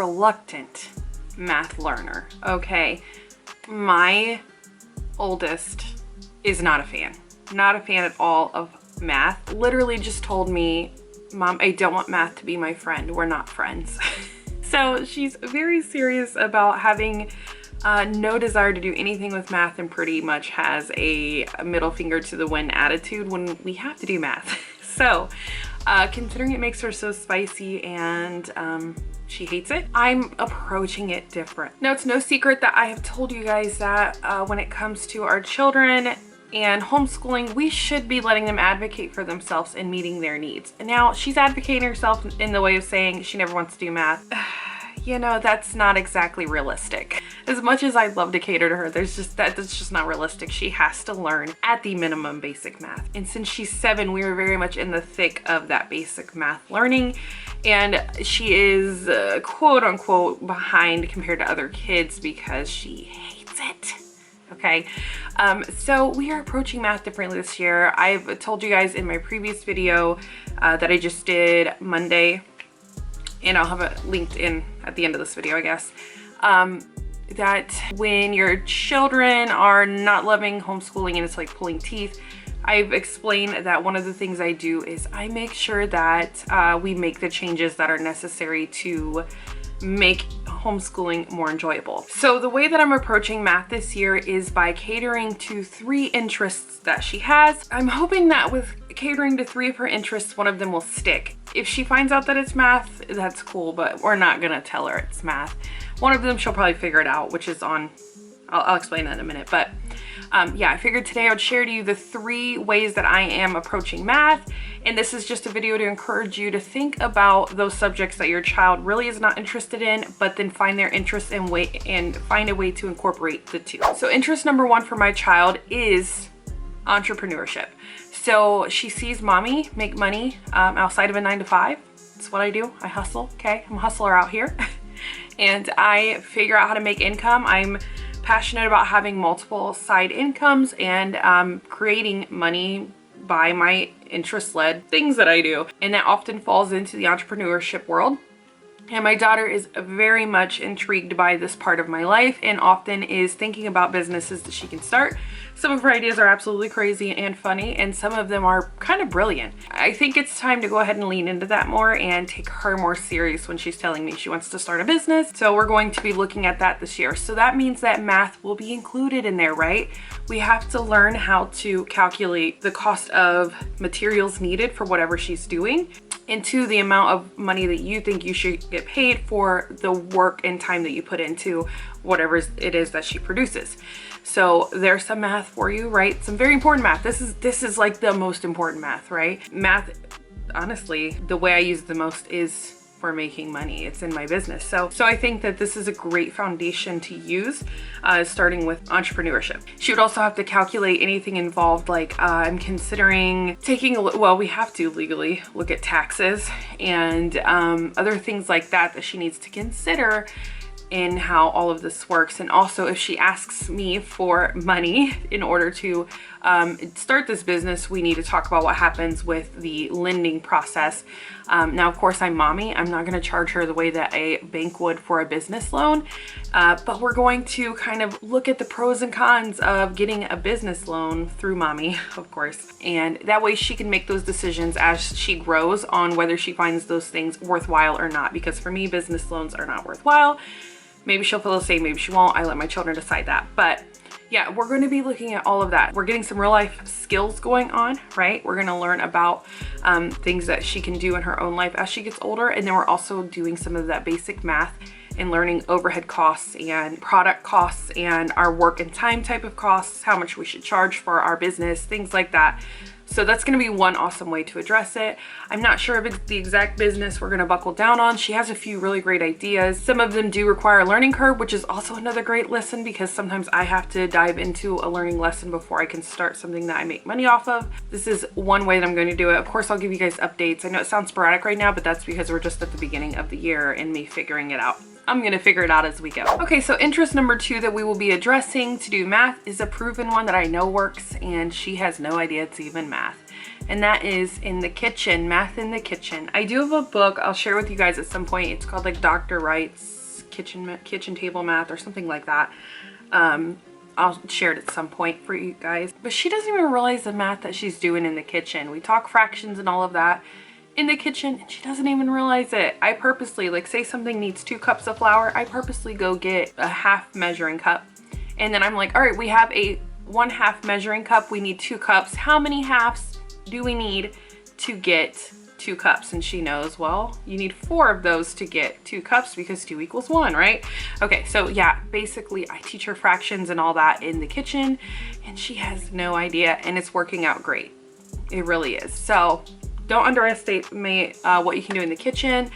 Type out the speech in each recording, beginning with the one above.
reluctant math learner, okay? My oldest is not a fan at all of math. Literally just told me, Mom, I don't want math to be my friend. We're not friends. So she's very serious about having no desire to do anything with math, and pretty much has a middle finger to the wind attitude when we have to do math. So considering it makes her so spicy and she hates it, I'm approaching it different. Now, it's no secret that I have told you guys that when it comes to our children and homeschooling, we should be letting them advocate for themselves and meeting their needs. And now she's advocating herself in the way of saying she never wants to do math. You know, that's not exactly realistic. As much as I'd love to cater to her, that's just not realistic. She has to learn at the minimum basic math. And since she's 7, we are very much in the thick of that basic math learning. And she is quote unquote behind compared to other kids because she hates it. Okay, so we are approaching math differently this year. I've told you guys in my previous video that I just did Monday, and I'll have it linked in at the end of this video, I guess, that when your children are not loving homeschooling and it's like pulling teeth, I've explained that one of the things I do is I make sure that we make the changes that are necessary to make homeschooling more enjoyable. So the way that I'm approaching math this year is by catering to 3 interests that she has. I'm hoping that with catering to 3 of her interests, one of them will stick. If she finds out that it's math, that's cool, but we're not gonna tell her it's math. One of them she'll probably figure it out, which is on, I'll explain that in a minute. But yeah, I figured today I would share to you the 3 ways that I am approaching math. And this is just a video to encourage you to think about those subjects that your child really is not interested in, but then find their interest and find a way to incorporate the 2. So interest number 1 for my child is entrepreneurship. So she sees mommy make money outside of a 9-to-5. That's what I do. I hustle, okay? I'm a hustler out here. And I figure out how to make income. I'm passionate about having multiple side incomes and creating money by my interest-led things that I do. And that often falls into the entrepreneurship world. And my daughter is very much intrigued by this part of my life and often is thinking about businesses that she can start. Some of her ideas are absolutely crazy and funny, and some of them are kind of brilliant. I think it's time to go ahead and lean into that more and take her more serious when she's telling me she wants to start a business. So we're going to be looking at that this year. So that means that math will be included in there, right? We have to learn how to calculate the cost of materials needed for whatever she's doing, into the amount of money that you think you should get paid for the work and time that you put into whatever it is that she produces. So there's some math for you, right? Some very important math. This is like the most important math, right? Math, honestly, the way I use it the most is for making money. It's in my business. So I think that this is a great foundation to use, starting with entrepreneurship. She would also have to calculate anything involved, like I'm considering taking well, we have to legally look at taxes and other things like that that she needs to consider in how all of this works. And also, if she asks me for money in order to start this business, we need to talk about what happens with the lending process. Now, of course, I'm mommy. I'm not going to charge her the way that a bank would for a business loan, but we're going to kind of look at the pros and cons of getting a business loan through mommy, of course. And that way she can make those decisions as she grows on whether she finds those things worthwhile or not. Because for me, business loans are not worthwhile. Maybe she'll feel the same, maybe she won't. I let my children decide that. But yeah, we're going to be looking at all of that. We're getting some real life skills going on, right? We're going to learn about things that she can do in her own life as she gets older. And then we're also doing some of that basic math and learning overhead costs and product costs and our work and time type of costs, how much we should charge for our business, things like that. So that's going to be one awesome way to address it. I'm not sure if it's the exact business we're going to buckle down on. She has a few really great ideas. Some of them do require a learning curve, which is also another great lesson because sometimes I have to dive into a learning lesson before I can start something that I make money off of. This is one way that I'm going to do it. Of course, I'll give you guys updates. I know it sounds sporadic right now, but that's because we're just at the beginning of the year and me figuring it out. I'm gonna figure it out as we go. Okay, so interest number 2 that we will be addressing to do math is a proven one that I know works, and she has no idea it's even math. And that is in the kitchen, math in the kitchen. I do have a book I'll share with you guys at some point. It's called like Dr. Wright's kitchen table math or something like that. I'll share it at some point for you guys. But she doesn't even realize the math that she's doing in the kitchen. We talk fractions and all of that in the kitchen, and she doesn't even realize it. I purposely, like say something needs 2 cups of flour, I purposely go get a half measuring cup. And then I'm like, all right, we have a 1/2 measuring cup. We need 2 cups. How many halves do we need to get 2 cups? And she knows, well, you need 4 of those to get 2 cups because 2 equals 1, right? Okay, so yeah, basically I teach her fractions and all that in the kitchen, and she has no idea, and it's working out great. It really is. So don't underestimate what you can do in the kitchen.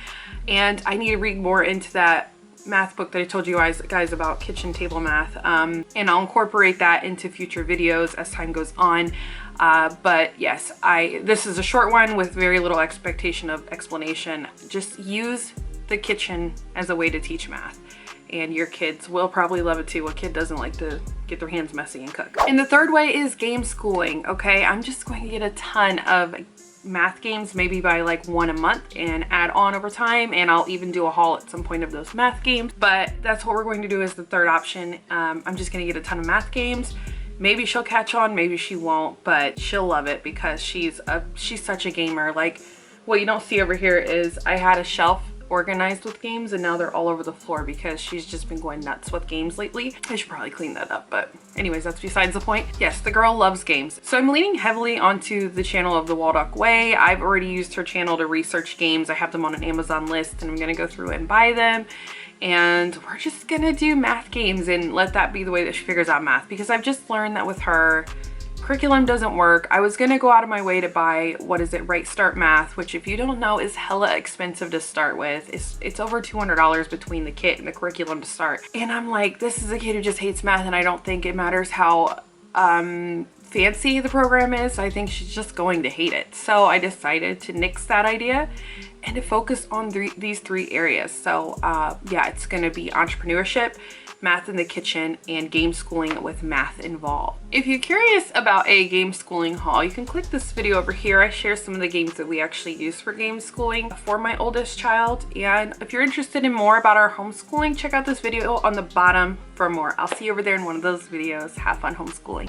And I need to read more into that math book that I told you guys about, kitchen table math, and I'll incorporate that into future videos as time goes on. But yes, this is a short one with very little expectation of explanation. Just use the kitchen as a way to teach math, and your kids will probably love it too. What kid doesn't like to get their hands messy and cook? And the third way is game schooling. Okay, I'm just going to get a ton of math games, maybe by like 1 a month, and add on over time, and I'll even do a haul at some point of those math games. But that's what we're going to do as the third option. I'm just gonna get a ton of math games. Maybe she'll catch on, maybe she won't, but she'll love it because she's such a gamer. Like, what you don't see over here is I had a shelf organized with games, and now they're all over the floor because she's just been going nuts with games lately. I should probably clean that up, but anyways, that's besides the point. Yes, the girl loves games. So I'm leaning heavily onto the channel of the Waldock Way. I've already used her channel to research games. I have them on an Amazon list, and I'm gonna go through and buy them. And we're just gonna do math games and let that be the way that she figures out math, because I've just learned that with her, curriculum doesn't work. I was gonna go out of my way to buy, what is it, Right Start Math, which if you don't know is hella expensive to start with. It's over $200 between the kit and the curriculum to start. And I'm like, this is a kid who just hates math, and I don't think it matters how fancy the program is. I think she's just going to hate it. So I decided to nix that idea and to focus on these 3 areas. So yeah, it's gonna be entrepreneurship, math in the kitchen, and game schooling with math involved. If you're curious about a game schooling haul, you can click this video over here. I share some of the games that we actually use for game schooling for my oldest child. And if you're interested in more about our homeschooling, check out this video on the bottom for more. I'll see you over there in one of those videos. Have fun homeschooling.